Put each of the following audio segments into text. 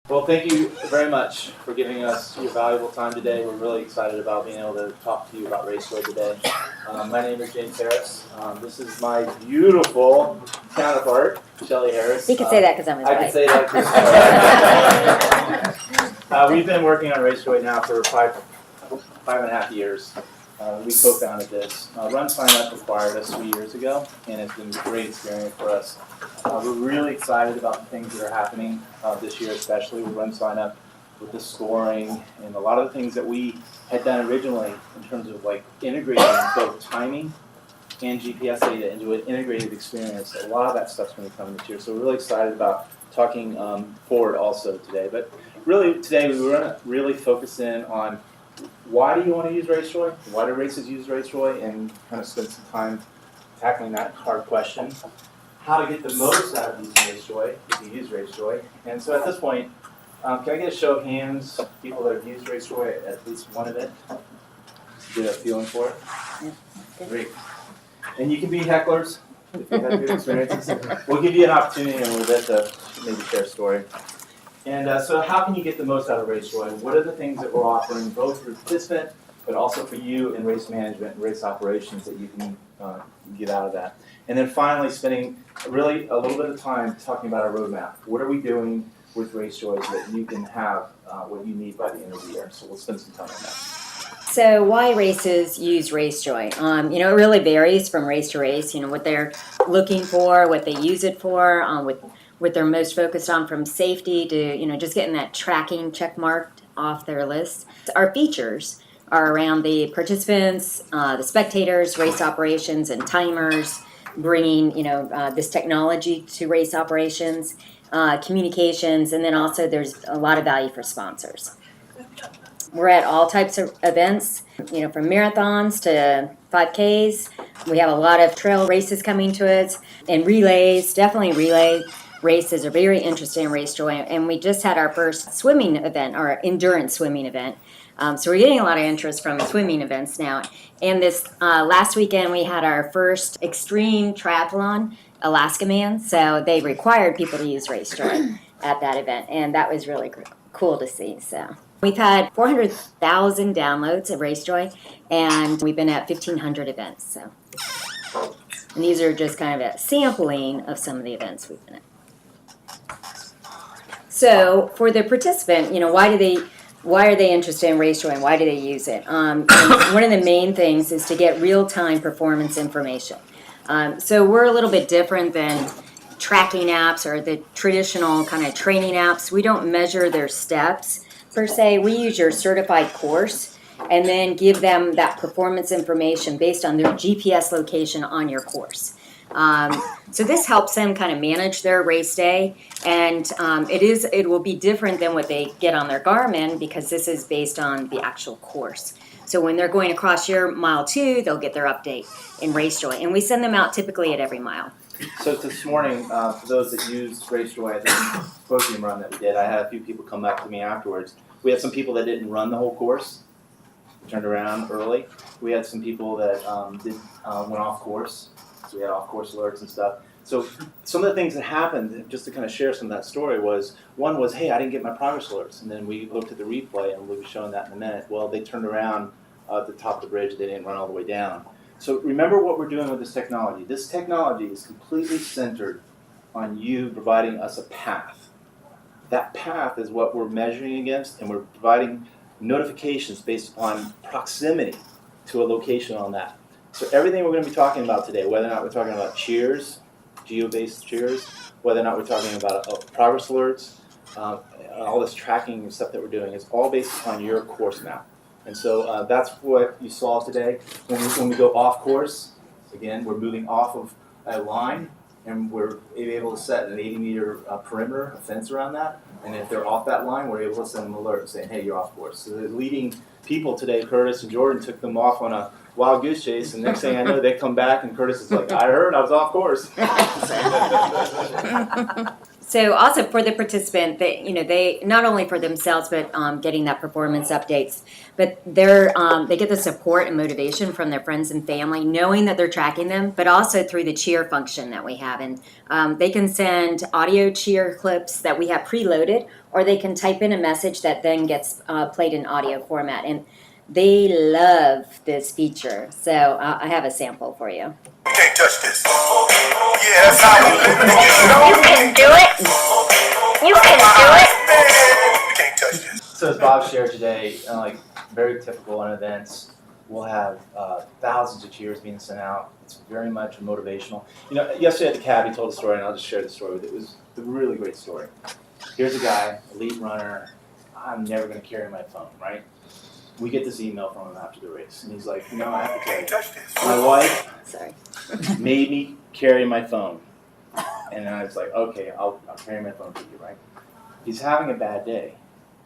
Well, thank you very much for giving us your valuable time today. We're really excited about being able to talk to you about RaceJoy today. My name is James Harris. This is my beautiful counterpart, Shelly Harris. You can say that because I'm his wife. I can say that. We've been working on RaceJoy now for five and a half years. We co-founded this. RunSignUp acquired us 3 years ago, and it's been a great experience for us. We're really excited about the things that are happening this year, especially with RunSignUp, with the scoring, and a lot of the things that we had done originally in terms of like integrating both timing and GPS data into an integrated experience. A lot of that stuff's going to be coming this year, so we're really excited about talking forward also today. But really today we were going to really focus in on why do you want to use RaceJoy? Why do races use RaceJoy? And kind of spend some time tackling that hard question. How to get the most out of using RaceJoy if you use RaceJoy. And so at this point, can I get a show of hands, people that have used RaceJoy at least one event? Get a feeling for it? Yeah. Great. And you can be hecklers if you have good experiences. We'll give you an opportunity in a little bit to maybe share a story. And so how can you get the most out of RaceJoy? What are the things that we're offering both for the participant, but also for you in race management and race operations that you can get out of that? And then finally spending really a little bit of time talking about our roadmap. What are we doing with RaceJoy so that you can have what you need by the end of the year? So we'll spend some time on that. So why races use RaceJoy? It really varies from race to race, what they're looking for, what they use it for, what they're most focused on, from safety to, just getting that tracking check marked off their list. Our features are around the participants, the spectators, race operations, and timers, bringing, this technology to race operations, communications, and then also there's a lot of value for sponsors. We're at all types of events, from marathons to 5Ks. We have a lot of trail races coming to us, and relays, definitely relay races are very interesting in RaceJoy. And we just had our first swimming event, our endurance swimming event. So we're getting a lot of interest from swimming events now. And this last weekend we had our first extreme triathlon, Alaska Man. So they required people to use RaceJoy at that event, and that was really cool to see. So we've had 400,000 downloads of RaceJoy, and we've been at 1,500 events. So, and these are just kind of a sampling of some of the events we've been at. So for the participant, why are they interested in RaceJoy and why do they use it? And one of the main things is to get real-time performance information. So we're a little bit different than tracking apps or the traditional kind of training apps. We don't measure their steps per se. We use your certified course and then give them that performance information based on their GPS location on your course. So this helps them kind of manage their race day, and it will be different than what they get on their Garmin because this is based on the actual course. So when they're going across your mile 2, they'll get their update in RaceJoy, and we send them out typically at every mile. So this morning, for those that used RaceJoy at the podium run that we did, I had a few people come back to me afterwards. We had some people that didn't run the whole course, turned around early. We had some people that went off course. So we had off-course alerts and stuff. So some of the things that happened, just to kind of share some of that story, one was, hey, I didn't get my progress alerts. And then we looked at the replay, and we'll be showing that in a minute. Well, they turned around at the top of the bridge. They didn't run all the way down. So remember what we're doing with this technology. This technology is completely centered on you providing us a path. That path is what we're measuring against, and we're providing notifications based upon proximity to a location on that. So everything we're going to be talking about today, whether or not we're talking about cheers, geo-based cheers, whether or not we're talking about progress alerts, all this tracking and stuff that we're doing is all based upon your course map. And so that's what you saw today. When we go off course, again, we're moving off of a line, and we're able to set an 80-meter perimeter, a fence around that. And if they're off that line, we're able to send them an alert saying, hey, you're off course. So the leading people today, Curtis and Jordan, took them off on a wild goose chase, and next thing I know, they come back, and Curtis is like, I heard I was off course. So also for the participant, they not only for themselves, but getting that performance updates, but they get the support and motivation from their friends and family, knowing that they're tracking them, but also through the cheer function that we have. And they can send audio cheer clips that we have preloaded, or they can type in a message that then gets played in audio format. And they love this feature. So I have a sample for you. You can't touch this. Yeah, that's how we live. You can do it. You can do it. You can't touch this. So as Bob shared today, like very typical in events, we'll have thousands of cheers being sent out. It's very much motivational. Yesterday at the cab, he told a story, and I'll just share the story with you. It was a really great story. Here's a guy, elite runner. I'm never going to carry my phone, right? We get this email from him after the race, and he's like, I have to tell you, Touch this. my wife Sorry. made me carry my phone. And then I was like, okay, I'll carry my phone for you, right? He's having a bad day,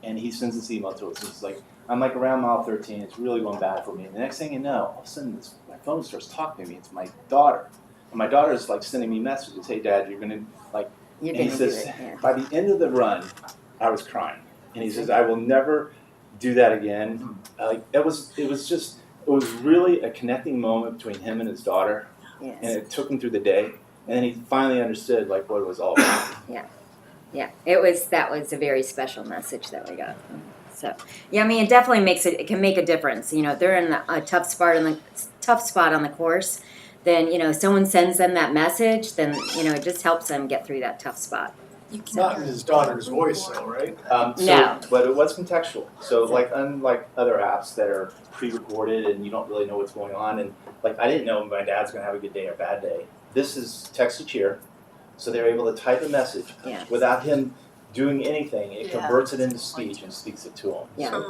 and he sends this email to us. He's like, I'm like around mile 13, it's really going bad for me. And the next thing you know, all of a sudden my phone starts talking to me. It's my daughter. And my daughter is like sending me messages, hey Dad, you're gonna like, You're and he gonna do says, it, yeah. by the end of the run, I was crying. And he says, I will never do that again. Like it was really a connecting moment between him and his daughter. Yes. And it took him through the day. And then he finally understood like what it was all about. Yeah, that was a very special message that we got. So yeah, I mean, it definitely it can make a difference. If they're in a tough spot on the course, then someone sends them that message, then it just helps them get through that tough spot. Not in his daughter's voice, though, right? No. But it was contextual. So like unlike other apps that are pre-recorded and you don't really know what's going on, and like I didn't know my dad's gonna have a good day or bad day. This is text to cheer, so they're able to type a message without him doing anything. It converts it into speech and speaks it to him. Yeah.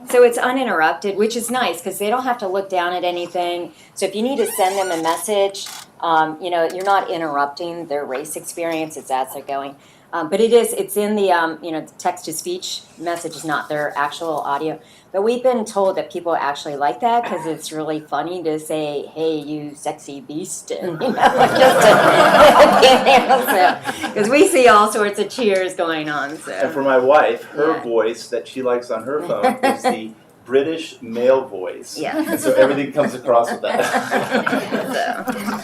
So it's uninterrupted, which is nice because they don't have to look down at anything. So if you need to send them a message, you're not interrupting their race experience. It's as they're going. But it's in the, text-to-speech message is not their actual audio. But we've been told that people actually like that because it's really funny to say, hey, you sexy beast, and, because we see all sorts of cheers going on. So. And for my wife, her voice that she likes on her phone is the British male voice. Yeah. And so everything comes across with that.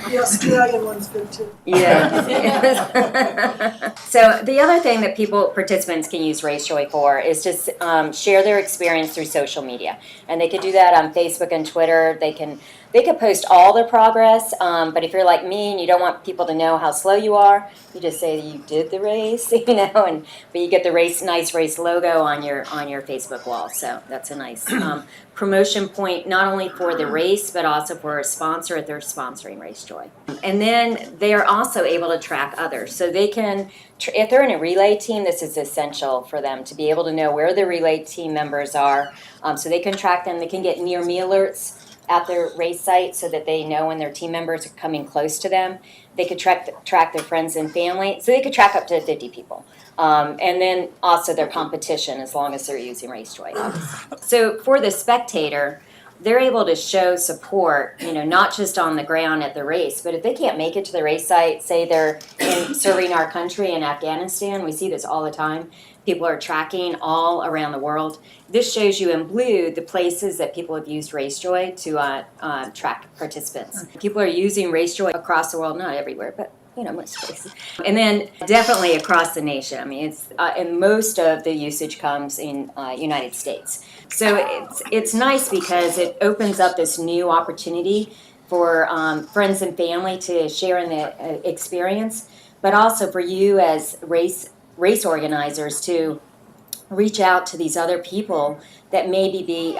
The Australian one's good too. Yeah. So the other thing that participants can use RaceJoy for is just share their experience through social media. And they could do that on Facebook and Twitter. They can post all their progress, but if you're like me and you don't want people to know how slow you are, you just say that you did the race, but you get the nice race logo on your Facebook wall. So that's a nice promotion point, not only for the race, but also for a sponsor if they're sponsoring RaceJoy. And then they are also able to track others. So they can, if they're in a relay team, this is essential for them to be able to know where the relay team members are. So they can track them. They can get near me alerts at their race site so that they know when their team members are coming close to them. They could track their friends and family. So they could track up to 50 people. And then also their competition as long as they're using RaceJoy, obviously. So for the spectator, they're able to show support, not just on the ground at the race, but if they can't make it to the race site, say they're serving our country in Afghanistan, we see this all the time. People are tracking all around the world. This shows you in blue the places that people have used RaceJoy to track participants. People are using RaceJoy across the world, not everywhere, but most places. And then definitely across the nation. I mean, it's and most of the usage comes in United States. So it's nice because it opens up this new opportunity for friends and family to share in the experience, but also for you as race organizers to reach out to these other people that maybe be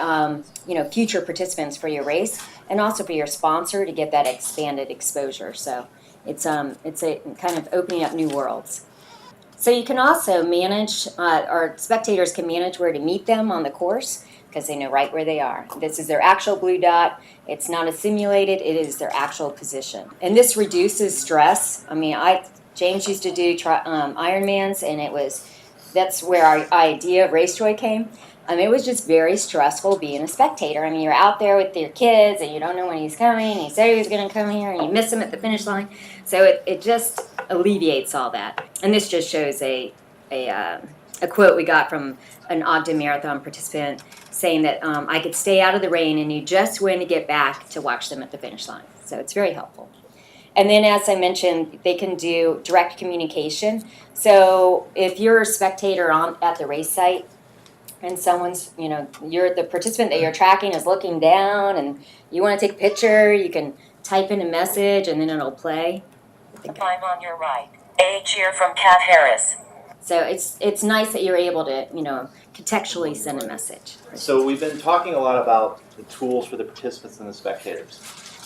future participants for your race, and also for your sponsor to get that expanded exposure. So it's a kind of opening up new worlds. So you can also manage, or spectators can manage where to meet them on the course because they know right where they are. This is their actual blue dot. It's not a simulated, it is their actual position. And this reduces stress. I mean, James used to do Ironmans, and that's where our idea of RaceJoy came. It was just very stressful being a spectator. I mean, you're out there with your kids and you don't know when he's coming. He said he was going to come here and you miss him at the finish line. So it just alleviates all that. And this just shows a quote we got from an Ogden Marathon participant saying that I could stay out of the rain and knew just when to get back to watch them at the finish line. So it's very helpful. And then, as I mentioned, they can do direct communication. So if you're a spectator at the race site and someone's, you're the participant that you're tracking is looking down and you want to take a picture, you can type in a message and then it'll play. I'm on your right. A cheer from Kat Harris. So it's nice that you're able to, contextually send a message. So we've been talking a lot about the tools for the participants and the spectators.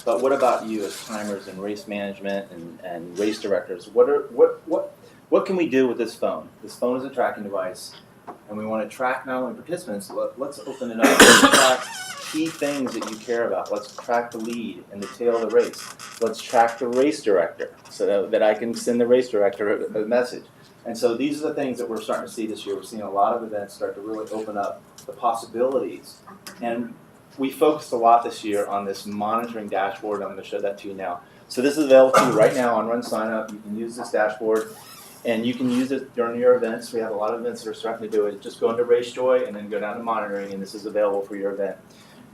But what about you as timers and race management and race directors? What can we do with this phone? This phone is a tracking device, and we want to track not only participants, but let's open it up. Let's track key things that you care about. Let's track the lead and the tail of the race. Let's track the race director so that I can send the race director a message. And so these are the things that we're starting to see this year. We're seeing a lot of events start to really open up the possibilities. And we focused a lot this year on this monitoring dashboard. I'm going to show that to you now. So this is available to you right now on RunSignUp. You can use this dashboard, and you can use it during your events. We have a lot of events that are starting to do it. Just go into RaceJoy and then go down to monitoring, and this is available for your event.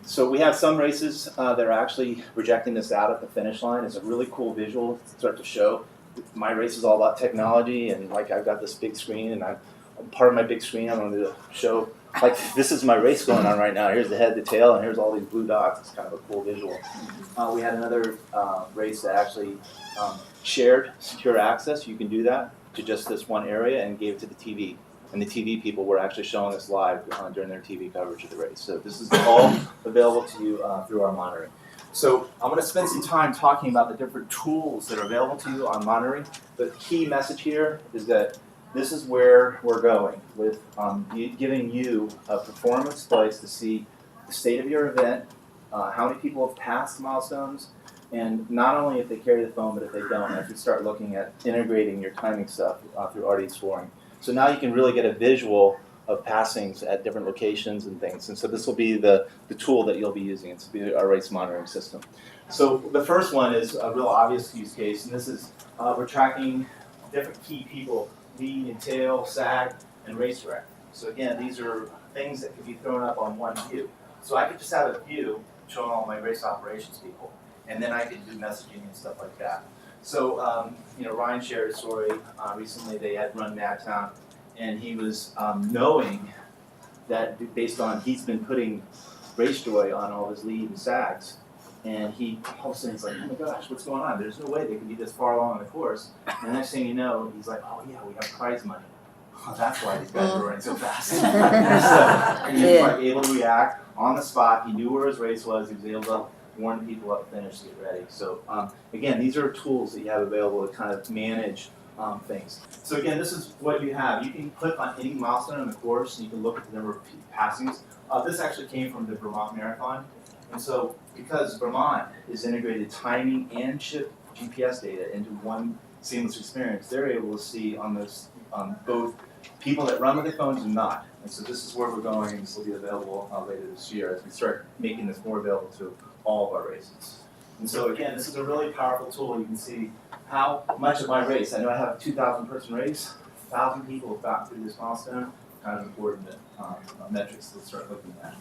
So we have some races that are actually projecting this out at the finish line. It's a really cool visual to start to show. My race is all about technology, and like I've got this big screen, and part of my big screen I'm going to show, like this is my race going on right now. Here's the head, the tail, and here's all these blue dots. It's kind of a cool visual. We had another race that actually shared secure access. You can do that to just this one area and gave it to the TV. And the TV people were actually showing us live during their TV coverage of the race. So this is all available to you through our monitoring. So I'm going to spend some time talking about the different tools that are available to you on monitoring. The key message here is that this is where we're going with giving you a performance slice to see the state of your event, how many people have passed milestones, and not only if they carry the phone, but if they don't, as we start looking at integrating your timing stuff through RD scoring. So now you can really get a visual of passings at different locations and things. And so this will be the tool that you'll be using. It's our race monitoring system. So the first one is a real obvious use case, and this is we're tracking different key people, lead and tail, sag, and race director. So again, these are things that could be thrown up on one view. So I could just have a view showing all my race operations people, and then I could do messaging and stuff like that. So Ryan shared a story recently. They had run Moorestown, and he was knowing that based on he's been putting RaceJoy on all his lead and sags, and he all of a sudden he's like, oh my gosh, what's going on? There's no way they can be this far along in the course. And the next thing you know, he's like, oh yeah, we have prize money. Oh, that's why these guys are running so fast. So he was like able to react on the spot. He knew where his race was. He was able to warn people up, finish, get ready. So again, these are tools that you have available to kind of manage things. So again, this is what you have. You can click on any milestone in the course, and you can look at the number of passings. This actually came from the Vermont Marathon. And so because Vermont is integrated timing and chip GPS data into one seamless experience, they're able to see on this both people that run with their phones and not. And so this is where we're going, and this will be available later this year as we start making this more available to all of our races. And so again, this is a really powerful tool. You can see how much of my race, I know I have a 2,000 person race, 1,000 people have gotten through this milestone, kind of important metrics to start looking at.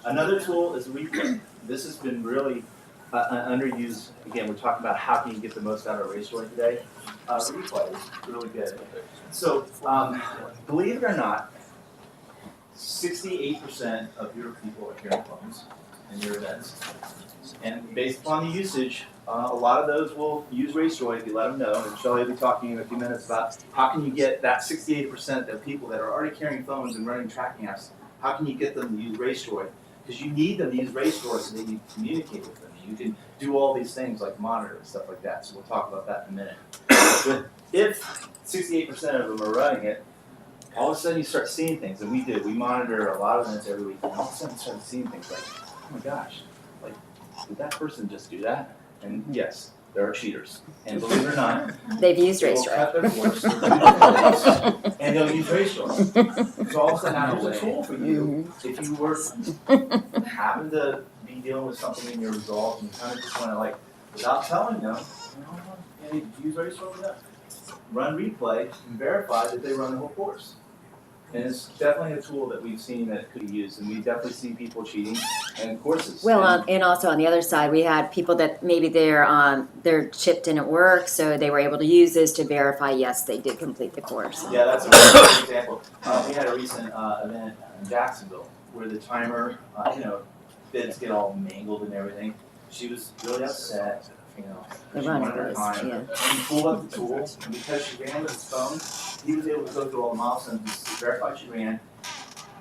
Another tool is replay. This has been really underused. Again, we're talking about how can you get the most out of RaceJoy today. Replay is really good. So believe it or not, 68% of your people are carrying phones in your events. And based upon the usage, a lot of those will use RaceJoy if you let them know. And Shelly will be talking in a few minutes about how can you get that 68% of people that are already carrying phones and running tracking apps, how can you get them to use RaceJoy? Because you need them to use RaceJoy so that you can communicate with them. You can do all these things like monitor and stuff like that. So we'll talk about that in a minute. But if 68% of them are running it, all of a sudden you start seeing things, and we do. We monitor a lot of events every week, and all of a sudden you start seeing things like, oh my gosh, like, did that person just do that? And yes, there are cheaters. And believe it or not, They've used they will RaceJoy. cut their course, they'll do their course, and they'll use RaceJoy. So all of a sudden, now there's a tool for you, if you were happen to be dealing with something in your results, and you kind of just want to like, without telling them, you know, use RaceJoy for that. Run replay and verify that they run the whole course. And it's definitely a tool that we've seen that could be used, and we definitely see people cheating in courses. Well, and also on the other side, we had people that maybe their chip didn't work, so they were able to use this to verify, yes, they did complete the course. Yeah, that's a really good example. We had a recent event in Jacksonville where the timer, bits get all mangled and everything. She was really upset, The she run wanted her was, time. yeah. And he pulled up the tool, and because she ran with his phone, he was able to go through all the milestones to verify she ran,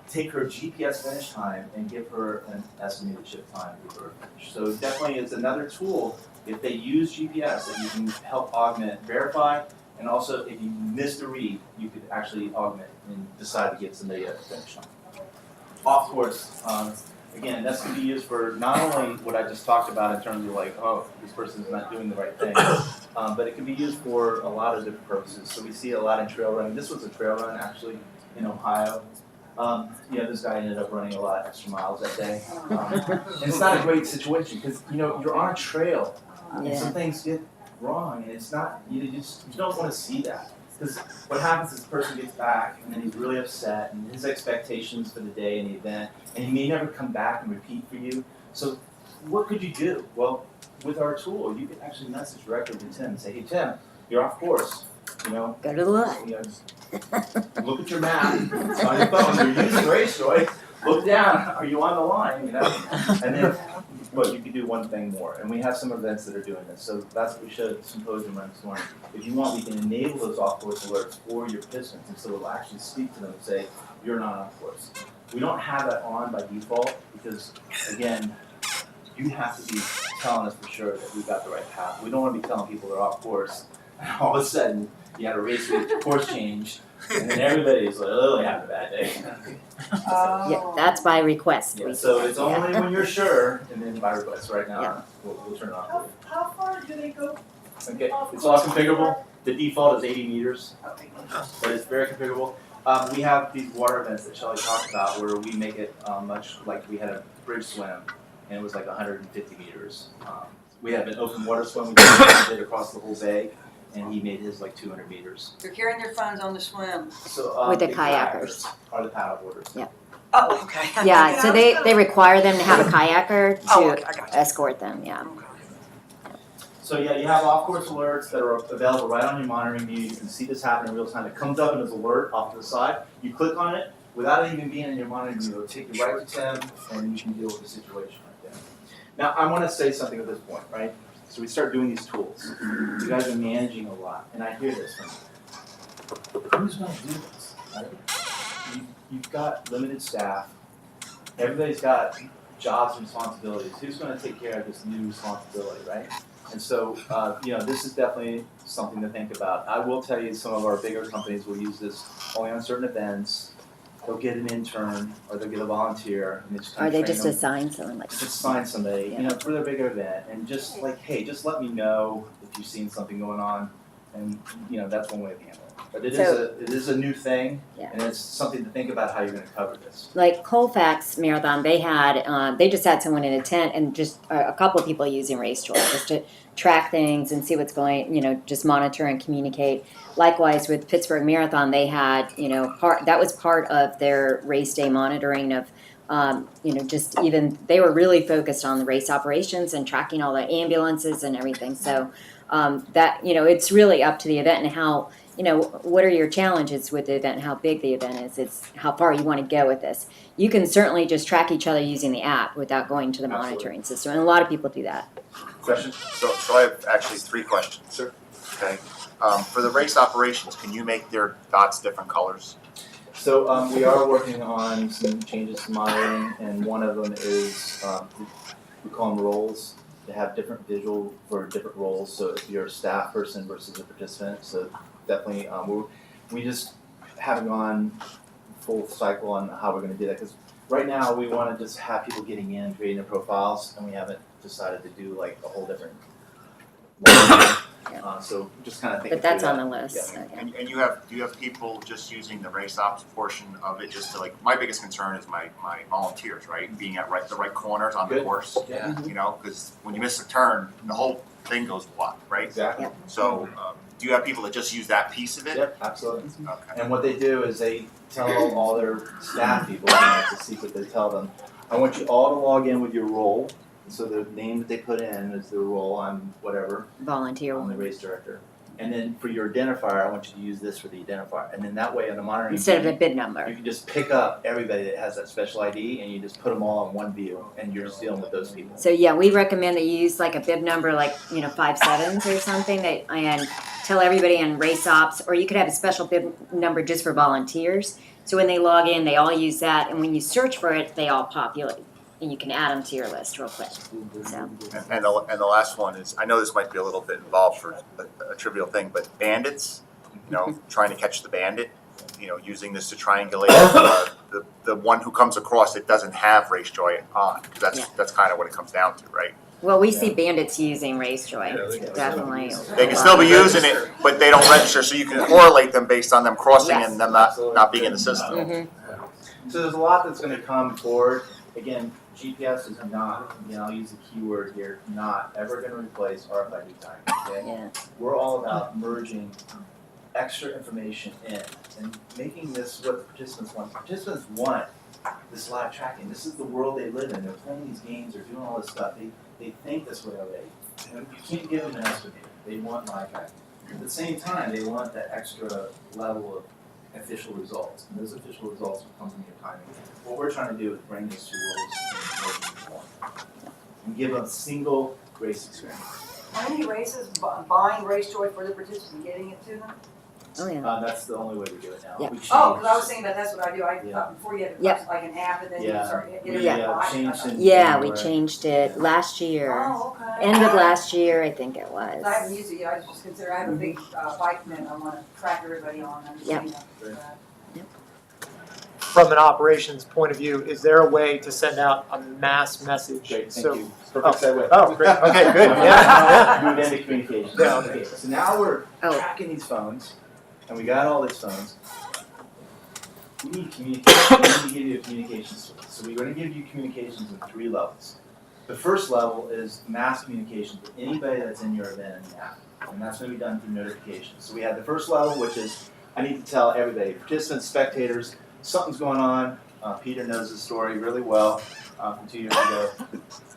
take her GPS finish time, and give her an estimated chip time to her finish. So definitely it's another tool, if they use GPS, that you can help augment, verify, and also if you missed a read, you could actually augment and decide to get somebody at the finish line. Off course, again, that's going to be used for not only what I just talked about in terms of like, oh, this person's not doing the right thing, but it can be used for a lot of different purposes. So we see a lot in trail running. This was a trail run actually in Ohio. This guy ended up running a lot of extra miles that day. And it's not a great situation because, you're on a trail and Yeah. some things get wrong and it's not, you don't want to see that. Because what happens is the person gets back and then he's really upset and his expectations for the day and the event, and he may never come back and repeat for you. So what could you do? Well, with our tool, you can actually message directly to Tim and say, hey Tim, you're off course. Go to the left. Look at your map on your phone. You're using RaceJoy. Look down. Are you on the line? And then, but you could do one thing more. And we have some events that are doing this. So that's what we showed at the symposium run this morning. If you want, we can enable those off-course alerts for your participants, and so we'll actually speak to them and say, you're not off course. We don't have that on by default because, again, you have to be telling us for sure that we've got the right path. We don't want to be telling people they're off course, and all of a sudden you had a race with course change, and then everybody's like, oh, I had a bad day. Yeah, that's by request. Yeah, so it's only when you're sure, and then by request. Right now, Yeah. we'll turn it off. How far do they go? Okay, it's all configurable. The default is 80 meters, but it's very configurable. We have these water events that Shelly talked about where we make it much like we had a bridge swim, and it was like 150 meters. We have an open water swim we did across the whole bay, and he made his like 200 meters. They're carrying their phones on the swim. So With the kayakers. Are the paddleboarders. Yeah. Oh, okay. Yeah, so they require them to have a kayaker Oh, okay, I to got you. escort them, yeah. So yeah, you have off-course alerts that are available right on your monitoring view. You can see this happen in real time. It comes up in as alert off to the side. You click on it without it even being in your monitoring view. It'll take you right to Tim, and you can deal with the situation right there. Now, I want to say something at this point, right? So we start doing these tools. You guys are managing a lot, and I hear this from you. Who's going to do this? Right? You've got limited staff. Everybody's got jobs and responsibilities. Who's going to take care of this new responsibility, right? And so, this is definitely something to think about. I will tell you, some of our bigger companies will use this only on certain events. They'll get an intern or they'll get a volunteer, and just kind Or of they train just them. assign someone like. Just assign somebody, for their bigger event, and just like, hey, just let me know if you've seen something going on, and that's one way of handling it. But it is a new thing, Yeah. and it's something to think about how you're going to cover this. Like Colfax Marathon, they just had someone in a tent and just a couple of people using RaceJoy just to track things and see what's going, just monitor and communicate. Likewise with Pittsburgh Marathon, they had, that was part of their race day monitoring of, they were really focused on the race operations and tracking all the ambulances and everything. So it's really up to the event and how, what are your challenges with the event and how big the event is. It's how far you want to go with this. You can certainly just track each other using the app without going to the monitoring system. And a lot of people do that. Questions? So I have actually 3 questions. Sure. Okay. For the race operations, can you make their dots different colors? So we are working on some changes to monitoring, and one of them is we call them roles. They have different visual for different roles. So if you're a staff person versus a participant, so definitely we just haven't gone full cycle on how we're going to do that because right now we want to just have people getting in, creating their profiles, and we haven't decided to do like a whole different So just kind of thinking But that's through on that. the list. Yeah. Okay. And do you have people just using the race ops portion of it just to like, my biggest concern is my volunteers, right? Being at the right corners on the Good. course, Yeah, you know, because when you miss a turn, the whole thing goes blah, right? exactly. Yep. So do you have people that just use that piece of it? Yep, absolutely. Okay. And what they do is they tell all their staff people, you know, it's a secret, they tell them, I want you all to log in with your role. So the name that they put in is their role, I'm whatever, Volunteer I'm the one. race director. And then for your identifier, I want you to use this for the identifier. And then that way on the monitoring Instead of view, a bid you number. can just pick up everybody that has that special ID and you just put them all in one view and you're just dealing with those people. So yeah, we recommend that you use like a bib number, like 5 sevens or something, and tell everybody in race ops, or you could have a special bib number just for volunteers. So when they log in, they all use that, and when you search for it, they all populate, and you can add them to your list real quick. So And the last one is, I know this might be a little bit involved for a trivial thing, but bandits, you know, trying to catch the bandit, you know, using this to triangulate the one who comes across that doesn't have RaceJoy on, because that's kind of what it comes down to, right? well, we see bandits using RaceJoy, definitely. They can still be using it, but they don't register, so you can correlate them based on them crossing and them not being in the system. Mhm. So there's a lot that's going to come forward. Again, GPS is not, I'll use the keyword here, not ever going to replace RFID time. Okay? Yeah. We're all about merging extra information in and making this what the participants want. Participants want this live tracking. This is the world they live in. They're playing these games. They're doing all this stuff. They think this way already. And you can't give them an estimate. They want live tracking. At the same time, they want that extra level of official results. And those official results will come from your timing. What we're trying to do is bring these two worlds into one and give a single race experience. Are any races buying RaceJoy for the participants and getting it to them? Oh yeah. That's the only way we do it now. Yeah. We Oh, because I was changed- thinking that's what I do. I Yeah. thought before you had to Yep. press like an app and then you Yeah. start getting We it buy. changed in Yeah, we January. changed it last year. Oh, okay. End of last year, I think it was. I haven't used it yet. I just consider I have a big bike net I want to track everybody on. I'm just Yep. saying that. From an operations point of view, is there a way to send out a mass message? Great, So- thank you. Perfect segue. Oh, great. Okay, good. Yeah. Move into communications. Yeah. Okay, so now we're Oh. tracking these phones, and we got all these phones. We need communication. We need to give you a communications source. So we're going to give you communications in 3 levels. The first level is mass communication with anybody that's in your event in the app, and that's going to be done through notifications. So we have the first level, which is I need to tell everybody, participants, spectators, something's going on. Peter knows the story really well from 2 years ago.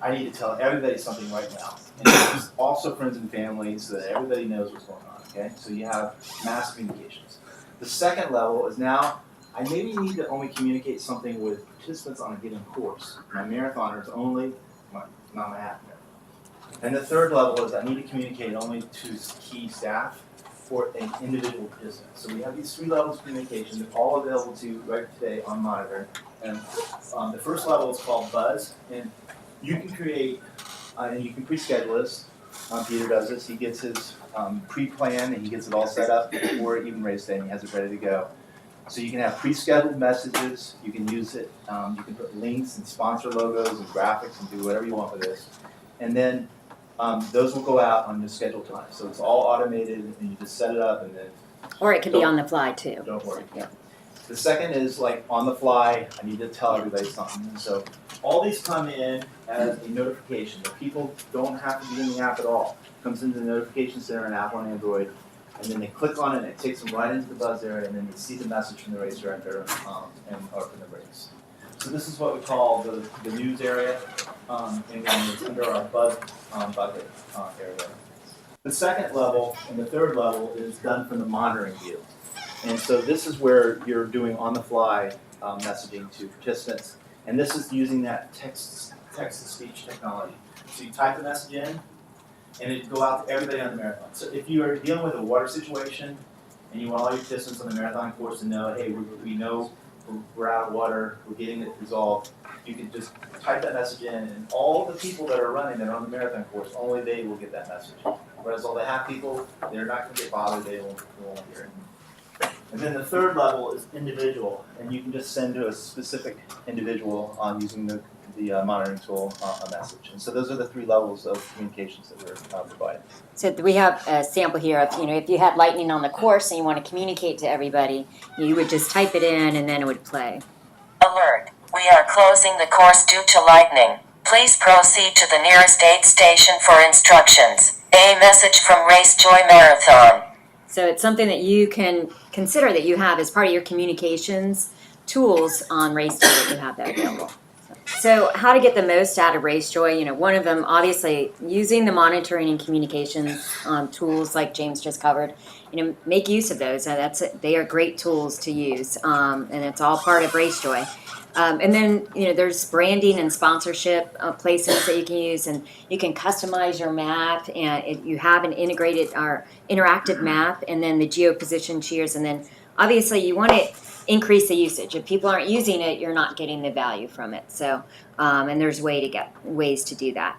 I need to tell everybody something right now. And also friends and family so that everybody knows what's going on, okay? So you have mass communications. The second level is now I maybe need to only communicate something with participants on a given course. My marathoners only, not my half marathon. And the third level is I need to communicate only to key staff for an individual participant. So we have these 3 levels of communication, they're all available to you right today on Monitor. And the first level is called Buzz, and you can create, and you can pre-schedule this. Peter does this, he gets his pre-plan and he gets it all set up before even race day and he has it ready to go. So you can have pre-scheduled messages, you can use it, you can put links and sponsor logos and graphics and do whatever you want with this. And then those will go out on your scheduled time. So it's all automated and you just set it up and then Or it could be on the fly too. don't worry. Yeah. The second is like on the fly, I need to tell everybody something. And so all these come in as a notification. The people don't have to be in the app at all. It comes into the notification center in Apple and Android, and then they click on it and it takes them right into the Buzz area and then they see the message from the race director or from the race. So this is what we call the news area, and then it's under our Buzz bucket area. The second level and the third level is done from the monitoring view. And so this is where you're doing on-the-fly messaging to participants, and this is using that text-to-speech technology. So you type the message in, and it go out to everybody on the marathon. So if you are dealing with a water situation, and you want all your participants on the marathon course to know, hey, we know we're out of water, we're getting it resolved, you can just type that message in, and all the people that are running that are on the marathon course, only they will get that message. Whereas all the half people, they're not going to get bothered, they won't hear it. And then the third level is individual, and you can just send to a specific individual using the monitoring tool a message. And so those are the three levels of communications that we're providing. So we have a sample here of, if you had lightning on the course and you want to communicate to everybody, you would just type it in and then it would play. Alert. We are closing the course due to lightning. Please proceed to the nearest aid station for instructions. A message from RaceJoy Marathon. So it's something that you can consider that you have as part of your communications tools on RaceJoy that you have that available. So how to get the most out of RaceJoy, one of them, obviously, using the monitoring and communications tools like James just covered, make use of those. They are great tools to use, and it's all part of RaceJoy. And then, there's branding and sponsorship places that you can use, and you can customize your map, and you have an integrated or interactive map, and then the geoposition cheers, and then obviously you want to increase the usage. If people aren't using it, you're not getting the value from it. So, and there's ways to do that.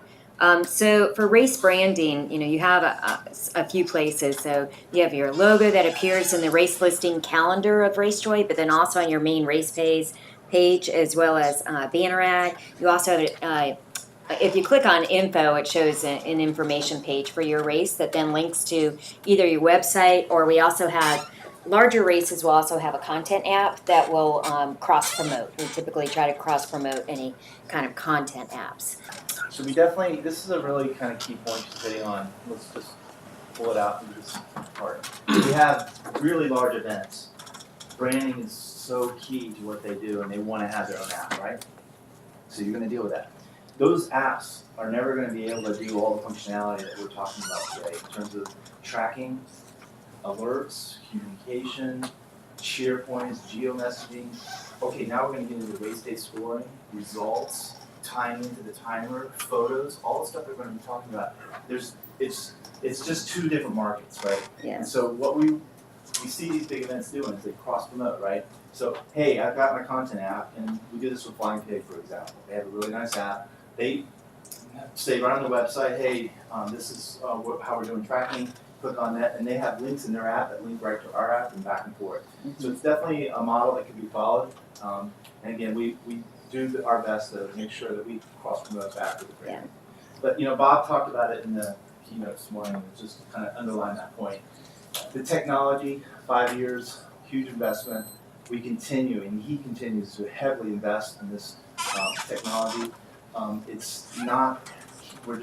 So for race branding, you have a few places. So you have your logo that appears in the race listing calendar of RaceJoy, but then also on your main race page as well as banner ad. You also have, if you click on info, it shows an information page for your race that then links to either your website, or we also have larger races will also have a content app that will cross-promote. We typically try to cross-promote any kind of content apps. So we definitely, this is a really kind of key point she's hitting on. Let's just pull it out from this part. We have really large events. Branding is so key to what they do, and they want to have their own app, right? So you're going to deal with that. Those apps are never going to be able to do all the functionality that we're talking about today in terms of tracking, alerts, communication, cheer points, geo-messaging. Okay, now we're going to get into race day scoring, results, tying into the timer, photos, all the stuff that we're going to be talking about. It's just two different markets, right? Yeah. And so what we see these big events doing is they cross-promote, right? So, hey, I've got my content app, and we do this with Flying Pig, for example. They have a really nice app. They say right on the website, hey, this is how we're doing tracking. Click on that, and they have links in their app that link right to our app and back and forth. Mm-hmm. So it's definitely a model that can be followed. And again, we do our best to make sure that we cross-promote back to the brand. Yeah. But Bob talked about it in the keynote this morning, just to kind of underline that point. The technology, 5 years, huge investment. We continue, and he continues to heavily invest in this technology. We're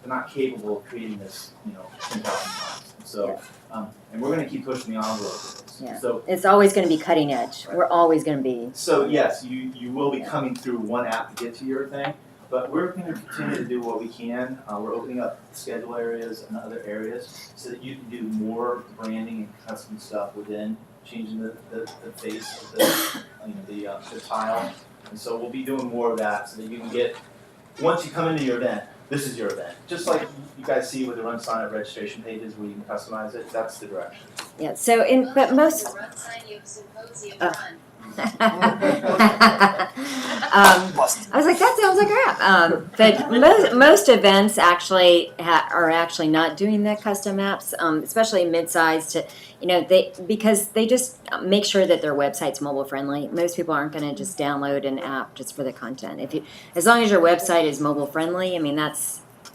not capable of creating this, 10,000 times. So, and we're going to keep pushing the envelope with this. Yeah. So it's always going to be cutting edge. Right. We're always going to be. So yes, you will be coming through one app to get to your thing, but we're going to continue to do what we can. We're opening up schedule areas and other areas so that you can do more branding and custom stuff within changing the face of the tile. And so we'll be doing more of that so that you can get, once you come into your event, this is your event. Just like you guys see with the RunSignUp registration pages where you can customize it, that's the direction. Yeah, so but most... RunSignUp symposium I was like, that sounds like crap. But most events actually are actually not doing the custom apps, especially mid-sized. Because they just make sure that their website's mobile friendly. Most people aren't going to just download an app just for the content. As long as your website is mobile friendly,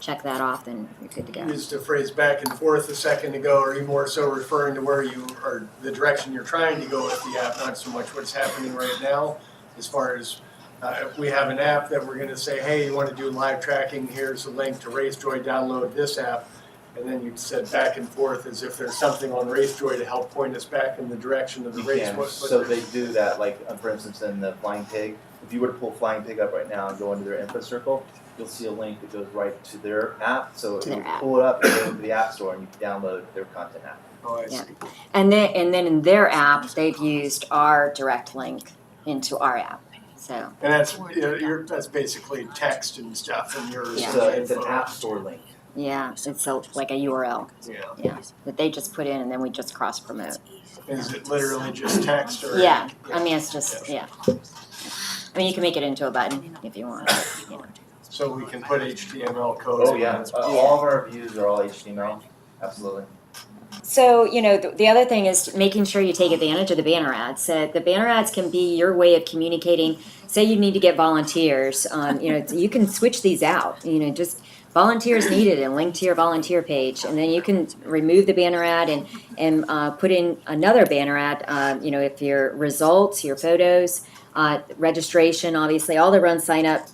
check that off, then you're good to go. You used a phrase back and forth a second ago. Are you more so referring to where you are, the direction you're trying to go with the app, not so much what's happening right now? As far as if we have an app that we're going to say, hey, you want to do live tracking, here's a link to RaceJoy, download this app. And then you said back and forth as if there's something on RaceJoy to help point us back in the direction of the race. So they do that, like for instance in the Flying Pig, if you were to pull Flying Pig up right now and go into their info circle, you'll see a link that goes right to their app. So you pull it up and go to the App Store and you can download their content app. Oh, I see. Yeah. And then in their app, they've used our direct link into our app. So. And that's basically text and stuff and yours. Yeah. It's an App Store link. Yeah, it's like a URL. Yeah. That they just put in and then we just cross promote. Is it literally just text or? Yeah. It's just, yeah. You can make it into a button if you want. So we can put HTML code. Oh yeah, all of our views are all HTML, absolutely. So, the other thing is making sure you take advantage of the banner ads. So the banner ads can be your way of communicating. Say you need to get volunteers, you can switch these out, just volunteers needed and link to your volunteer page. And then you can remove the banner ad and put in another banner ad, if your results, your photos, registration, obviously all the Run Sign Up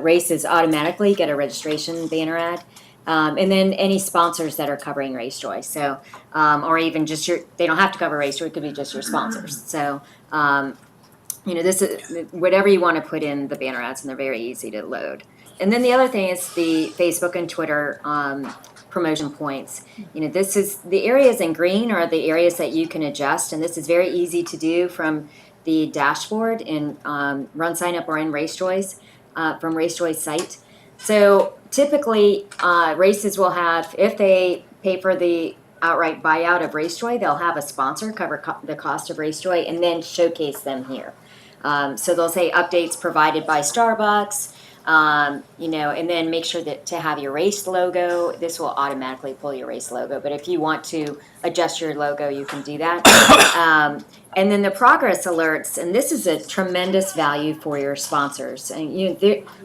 races automatically get a registration banner ad. And then any sponsors that are covering RaceJoy. So, or even just they don't have to cover RaceJoy, it could be just your sponsors. So, this is whatever you want to put in the banner ads, and they're very easy to load. And then the other thing is the Facebook and Twitter promotion points. This is the areas in green are the areas that you can adjust, and this is very easy to do from the dashboard in RunSignUp or in RaceJoy's from RaceJoy's site. So typically, races will have, if they pay for the outright buyout of RaceJoy, they'll have a sponsor cover the cost of RaceJoy and then showcase them here. So they'll say updates provided by Starbucks, and then make sure that to have your race logo. This will automatically pull your race logo, but if you want to adjust your logo, you can do that. And then the progress alerts, and this is a tremendous value for your sponsors. And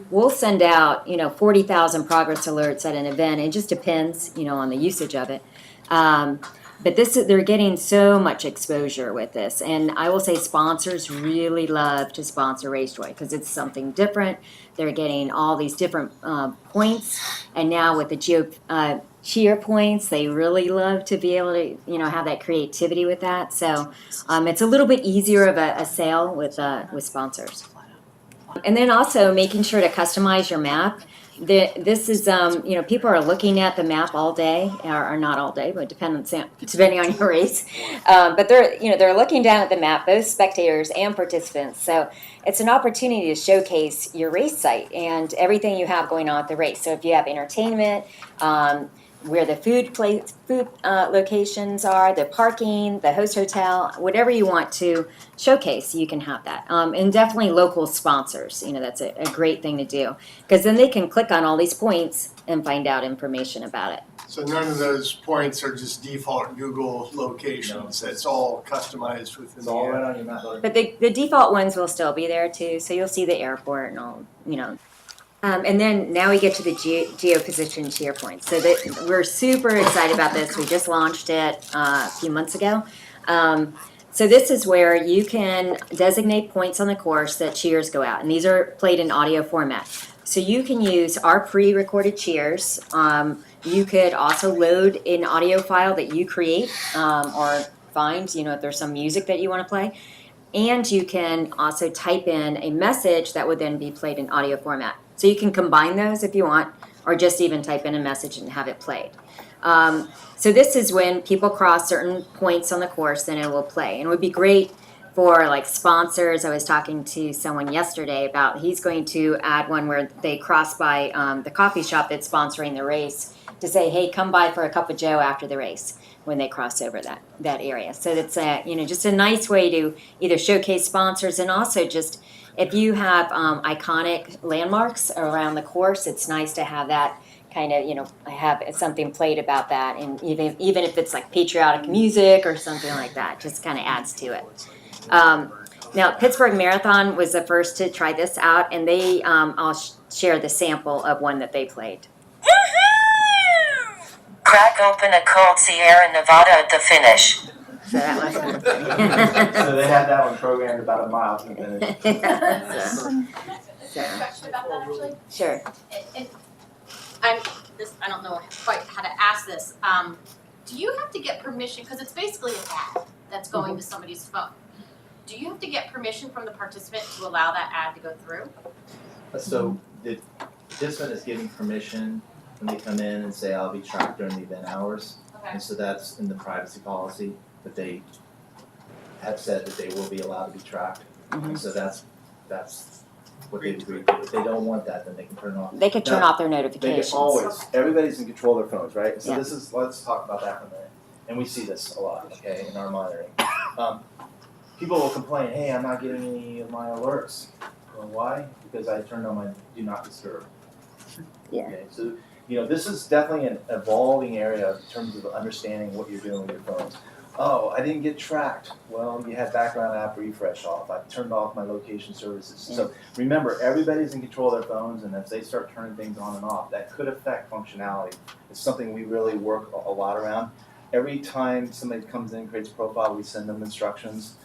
we'll send out 40,000 progress alerts at an event. It just depends on the usage of it. But they're getting so much exposure with this, and I will say sponsors really love to sponsor RaceJoy because it's something different. They're getting all these different points, and now with the cheer points, they really love to be able to have that creativity with that. So it's a little bit easier of a sale with sponsors. And then also making sure to customize your map. This is, people are looking at the map all day, or not all day, but depending on your race. But they're looking down at the map, both spectators and participants. So it's an opportunity to showcase your race site and everything you have going on at the race. So if you have entertainment, where the food locations are, the parking, the host hotel, whatever you want to showcase, you can have that. And definitely local sponsors, that's a great thing to do, because then they can click on all these points and find out information about it. So none of those points are just default Google locations. It's all customized within It's the all app. right on your map. But the default ones will still be there too, so you'll see the airport and all, and then now we get to the geo-position cheer points. So we're super excited about this. We just launched it a few months ago. So this is where you can designate points on the course that cheers go out. And these are played in audio format. So you can use our pre-recorded cheers. You could also load an audio file that you create or find, if there's some music that you want to play. And you can also type in a message that would then be played in audio format. So you can combine those if you want, or just even type in a message and have it played. So this is when people cross certain points on the course, then it will play. And it would be great for like sponsors. I was talking to someone yesterday about he's going to add one where they cross by the coffee shop that's sponsoring the race to say, hey, come by for a cup of joe after the race when they cross over that area. So it's just a nice way to either showcase sponsors, and also just if you have iconic landmarks around the course, it's nice to have that kind of, have something played about that. And even if it's like patriotic music or something like that, just kind of adds to it. Now, Pittsburgh Marathon was the first to try this out, and they, I'll share the sample of one that they played. Crack open a cold Sierra Nevada at the finish. So that was So they had that one programmed about a mile from the finish. Question about that actually. Sure. I don't know quite how to ask this. Do you have to get permission, because it's basically an ad that's going to somebody's phone. Do you have to get permission from the participant to allow that ad to go through? So the participant is giving permission when they come in and say, I'll be tracked during the event hours. Okay. And so that's in the privacy policy, that they have said that they will be allowed to be tracked. And so that's what they've agreed to. If they don't want that, then they can turn it off. They could turn off their They notifications. can always, everybody's in control of their phones, right? So Yeah. let's talk about that for a minute. And we see this a lot, okay, in our monitoring. People will complain, hey, I'm not getting any of my alerts. Well, why? Because I turned on my do not disturb. Yeah. Okay, so this is definitely an evolving area in terms of understanding what you're doing with your phones. Oh, I didn't get tracked. Well, you had background app refresh off. I turned off my location services. So remember, everybody's in control of their phones, and if they start turning things on and off, that could affect functionality. It's something we really work a lot around. Every time somebody comes in and creates a profile, we send them instructions.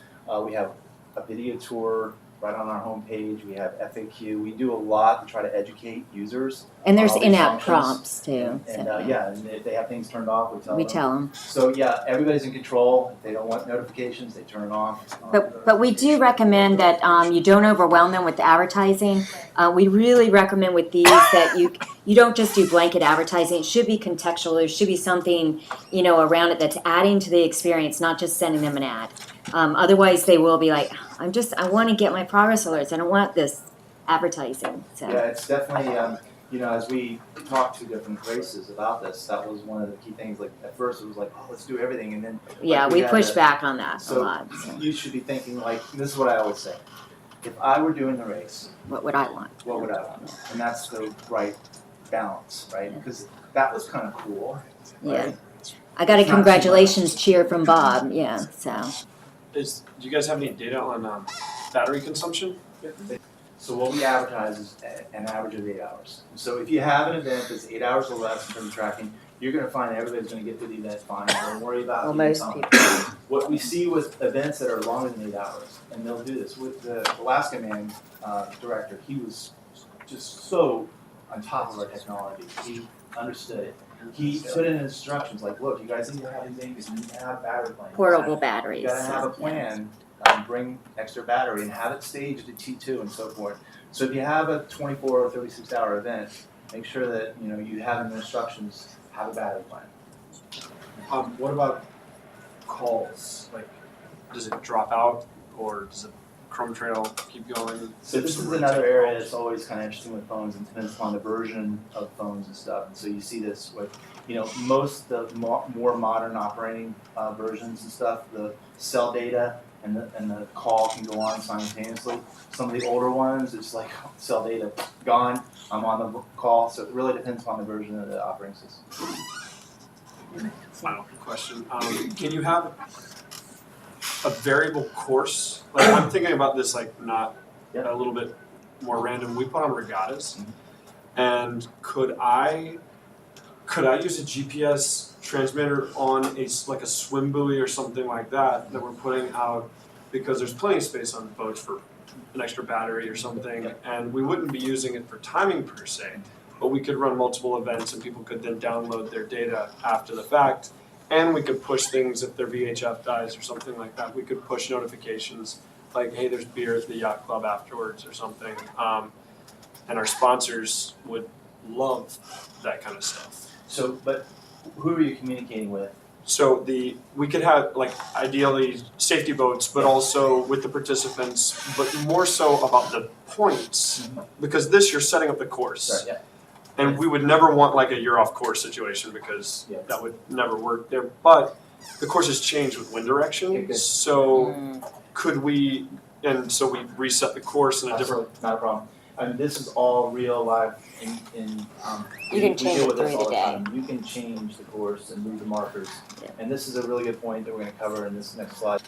We have a video tour right on our homepage. We have FAQ. We do a lot to try to educate users. And there's all these in-app functions. prompts too. And if they have things turned off, We tell them. So yeah, everybody's in control. If they don't want notifications, they turn it off. But we do recommend that you don't overwhelm them with advertising. We really recommend with these that you don't just do blanket advertising. It should be contextual. There should be something around it that's adding to the experience, not just sending them an ad. Otherwise, they will be like, I want to get my progress alerts. I don't want this advertising. So. Yeah, it's definitely as we talked to different races about this, that was one of the key things. Like at first, it was like, oh, let's do everything, and then we pushed back on that a lot. So you should be thinking like, this is what I always say: if I were doing the race, what would I want? What would I want? And that's the right balance, right? Because that was kind of cool. Right? Yeah, I got a congratulations cheer from Bob. Yeah, so. Do you guys have any data on battery consumption? So what we advertise is an average of 8 hours. So if you have an event that's 8 hours or less in terms of tracking, you're going to find everybody's going to get through the event fine. Don't worry about well, most people. What we see with events that are longer than 8 hours, and they'll do this with the Alaska Man director. He was just so on top of our technology. He understood it. He put in instructions like, look, you guys need to have these things, you need to have battery plans. Portable batteries. You gotta have a plan, bring extra battery and have it staged at T2 and so forth. So if you have a 24 or 36 hour event, make sure that you have in the instructions, have a battery plan. What about calls? Like, does it drop out or does it Chrome Trail keep going? So this is another area that's always kind of interesting with phones and depends upon the version of phones and stuff. And so you see this with, most of the more modern operating versions and stuff, the cell data and the call can go on simultaneously. Some of the older ones, it's like cell data gone, I'm on the call. So it really depends upon the version of the operating system. Final question. Can you have a variable course? Like I'm thinking about this not a little bit more random. We put on regattas, and could I use a GPS transmitter on a swim buoy or something like that we're putting out because there's plenty of space on the boats for an extra battery or something, and we wouldn't be using it for timing per se, but we could run multiple events and people could then download their data after the fact. And we could push things if their VHF dies or something like that. We could push notifications like, hey, there's beer at the yacht club afterwards or something. And our sponsors would love that kind of stuff. So, but who are you communicating with? So we could have ideally safety boats, but also with the participants, but more so about the points, because this you're setting up the course. Right, yeah. And we would never want a you're off course situation because that would never work there. But the courses change with wind direction. So could we, and so we reset the course in a different. Not a problem. I mean, this is all real live you can change it during the day. You can change the course and move the markers. Yeah. And this is a really good point that we're going to cover in this next slide.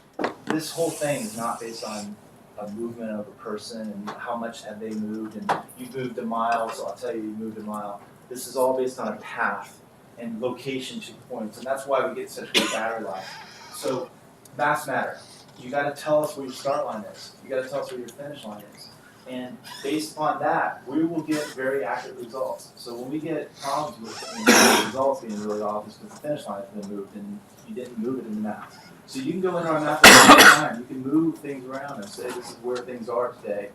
This whole thing is not based on a movement of a person and how much have they moved, and you moved a mile, so I'll tell you moved a mile. This is all based on a path and location to points, and that's why we get such good battery life. So maps matter. You got to tell us where your start line is. You got to tell us where your finish line is, and based upon that, we will get very accurate results. So when we get problems with the results being really off, it's because the finish line has been moved and you didn't move it in the map. So you can go in our map at any time. You can move things around and say this is where things are today.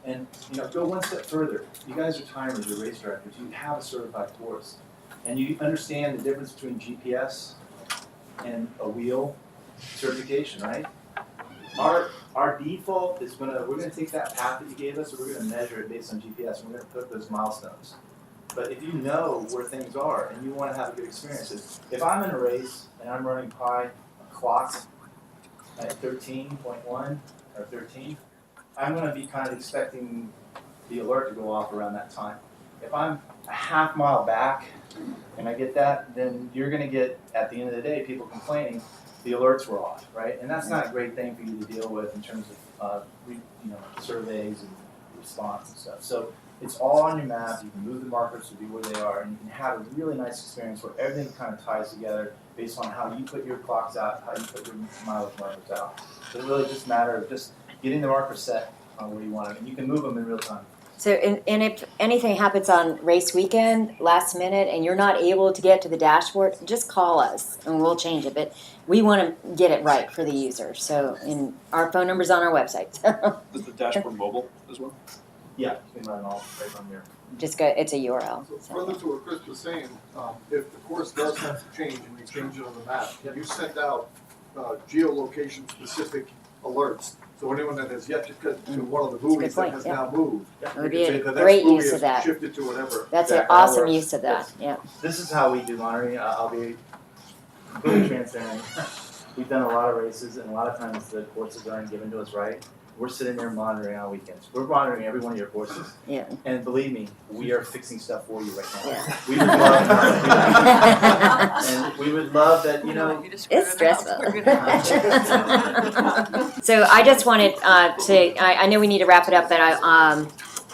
And go one step further. You guys are timers, you're race directors. You have a certified course. And you understand the difference between GPS and a wheel certification, right? Our default is we're gonna take that path that you gave us and we're gonna measure it based on GPS and we're gonna put those milestones. But if you know where things are and you want to have a good experience, if I'm in a race and I'm running by clock at 13.1 or 13, I'm going to be kind of expecting the alert to go off around that time. If I'm a half mile back and I get that, then you're gonna get, at the end of the day, people complaining the alerts were off, right? And that's not a great thing for you to deal with in terms of, surveys and response and stuff. So it's all on your map. You can move the markers to be where they are, and you can have a really nice experience where everything kind of ties together based on how you put your clocks out, how you put your mileage markers out. So it really just matter of just getting the markers set on where you want them, and you can move them in real time. So, and if anything happens on race weekend, last minute, and you're not able to get to the dashboard, just call us and we'll change it. But we want to get it right for the user. So, and our phone number's on our website. Is the dashboard mobile as well? Yeah, you can run it all right from here. Just go, it's a URL. So further to what Chris was saying, if the course does have to change and we change it on the map, you send out geolocation specific alerts. So anyone that has yet to get to one of the buoys that has now moved, It we would can be say a the great next buoy use is of that. shifted to whatever. That's an That awesome works. use of that, yeah. This is how we do monitoring. I'll be completely transparent. We've done a lot of races, and a lot of times the courses aren't given to us right. We're sitting there monitoring on weekends. We're monitoring every one of your courses. Yeah. And believe me, we are fixing stuff for you right now. Yeah. We would love and we would love that, It's stressful. So I just wanted I know we need to wrap it up, but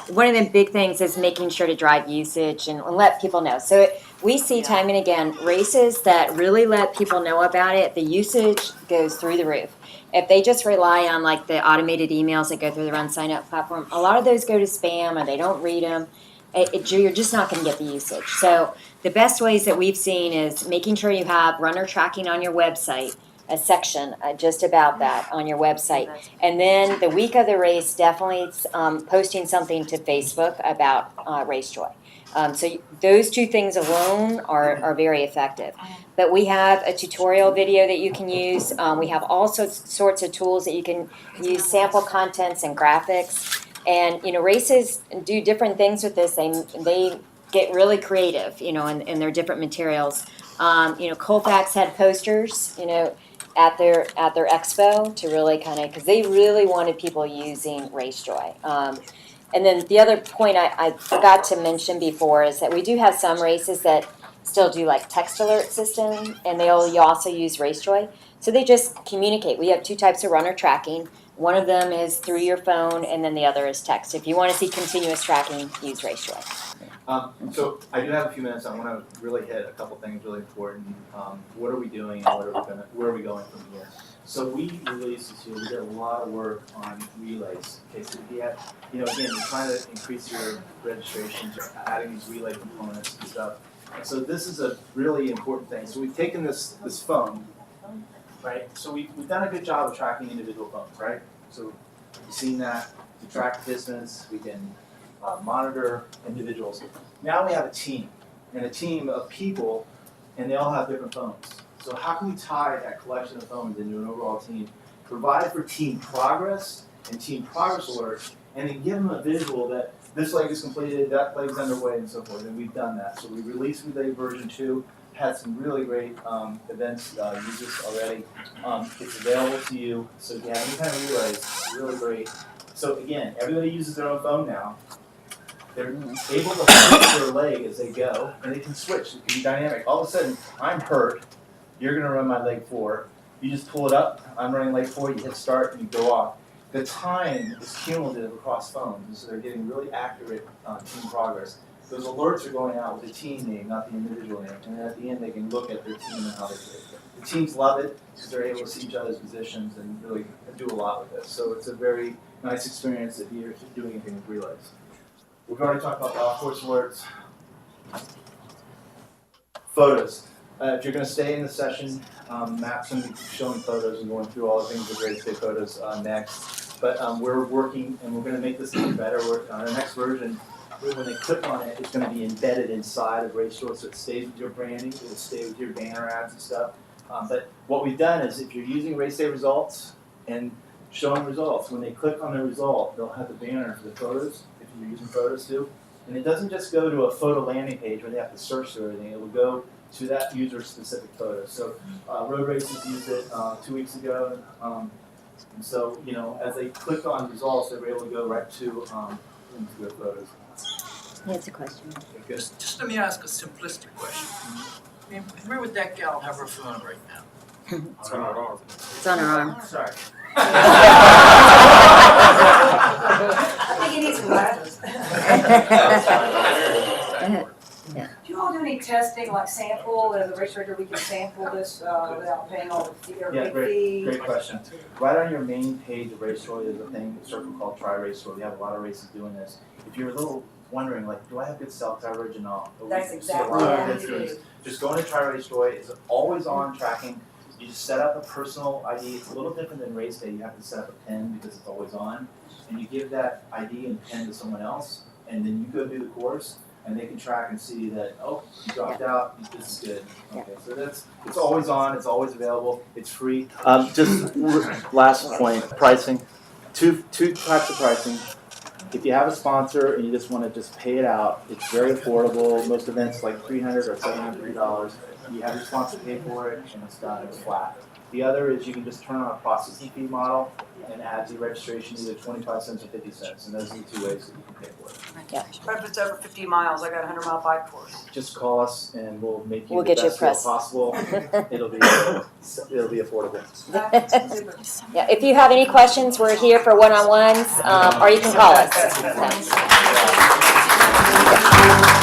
one of the big things is making sure to drive usage and let people know. So we see time and again, races that really let people know about it, the usage goes through the roof. If they just rely on like the automated emails that go through the RunSignUp platform, a lot of those go to spam or they don't read them. You're just not going to get the usage. So the best ways that we've seen is making sure you have runner tracking on your website, a section just about that on your website. And then the week of the race, definitely posting something to Facebook about RaceJoy. So those two things alone are very effective. But we have a tutorial video that you can use. We have all sorts of tools that you can use, sample contents and graphics. And, races do different things with this. They get really creative, in their different materials. Colfax had posters, at their expo to really because they really wanted people using RaceJoy. And then the other point I forgot to mention before is that we do have some races that still do like text alert system, and you also use RaceJoy. So they just communicate. We have two types of runner tracking. One of them is through your phone, and then the other is text. If you want to see continuous tracking, use RaceJoy. So I do have a few minutes. I want to really hit a couple things really important. What are we doing, and where are we going from here? So we released this year. We did a lot of work on relays. Okay, so again, you're trying to increase your registrations, adding these relay components and stuff. And so this is a really important thing. So we've taken this phone, right? So we've done a good job of tracking individual phones, right? So you've seen that. We track distance. We can monitor individuals. Now we have a team of people, and they all have different phones. So how can we tie that collection of phones into an overall team, provide for team progress and team progress alerts, and then give them a visual that this leg is completed, that leg's underway, and so forth. And we've done that. So we released Relay version 2, had some really great events use this already. It's available to you. So if you have any kind of relays, it's really great. So again, everybody uses their own phone now. They're able to switch their leg as they go, and they can switch. It can be dynamic. All of a sudden, I'm hurt. You're going to run my leg 4. You just pull it up. I'm running leg 4. You hit start, and you go off. The time is cumulative across phones, and so they're getting really accurate team progress. Those alerts are going out with the team name, not the individual name. And then at the end, they can look at their team and how they did. The teams love it because they're able to see each other's positions and really do a lot with this. So it's a very nice experience if you're doing anything with relays. We've already talked about the off-course alerts. Photos. If you're going to stay in the session, Matt's going to be showing photos and going through all the things with RaceJoy photos next. But we're working, and we're going to make this even better. On our next version, when they click on it, it's going to be embedded inside of RaceJoy, so it stays with your branding. It'll stay with your banner ads and stuff. But what we've done is, if you're using RaceJoy results and showing results, when they click on the result, they'll have the banner for the photos, if you're using photos too. And it doesn't just go to a photo landing page where they have to search through everything. It will go to that user-specific photo. So Road Races used it 2 weeks ago. And so, as they clicked on results, they were able to go right to into their photos. It's a question. Just let me ask a simplistic question. I mean, where would that gal have her phone right now? It's on our arm. It's on her arm. Sorry. I think he needs glasses. Do you all do any testing, like sample, as a race director, we can sample this without paying all the Yeah, big fee? great question. Right on your main page of RaceJoy, there's a thing, a circle called Try RaceJoy. We have a lot of races doing this. If you're a little wondering, like, do I have good cell coverage and all? That's See a exactly lot of what we difference. do. Just go into Try RaceJoy. It's always on tracking. You just set up a personal ID. It's a little different than race day. You have to set up a PIN because it's always on. And you give that ID and PIN to someone else, and then you go do the course, and they can track and see that, oh, you dropped out, this is good. Okay, so it's always on, it's always available, it's free. Just last point, pricing. Two types of pricing. If you have a sponsor and you just want to just pay it out, it's very affordable. Most events like $300 or $750. You have your sponsor pay for it, and it's done, it's flat. The other is you can just turn on a processing fee model and add to your registration either 25 cents or 50 cents, and those are the two ways that you can pay for it. But if it's over 50 miles, I got a 100-mile bike course. Just call us and we'll make you We'll the get you best deal press. possible. It'll be affordable. Super. Yeah, if you have any questions, we're here for one-on-ones, or you can call us. So.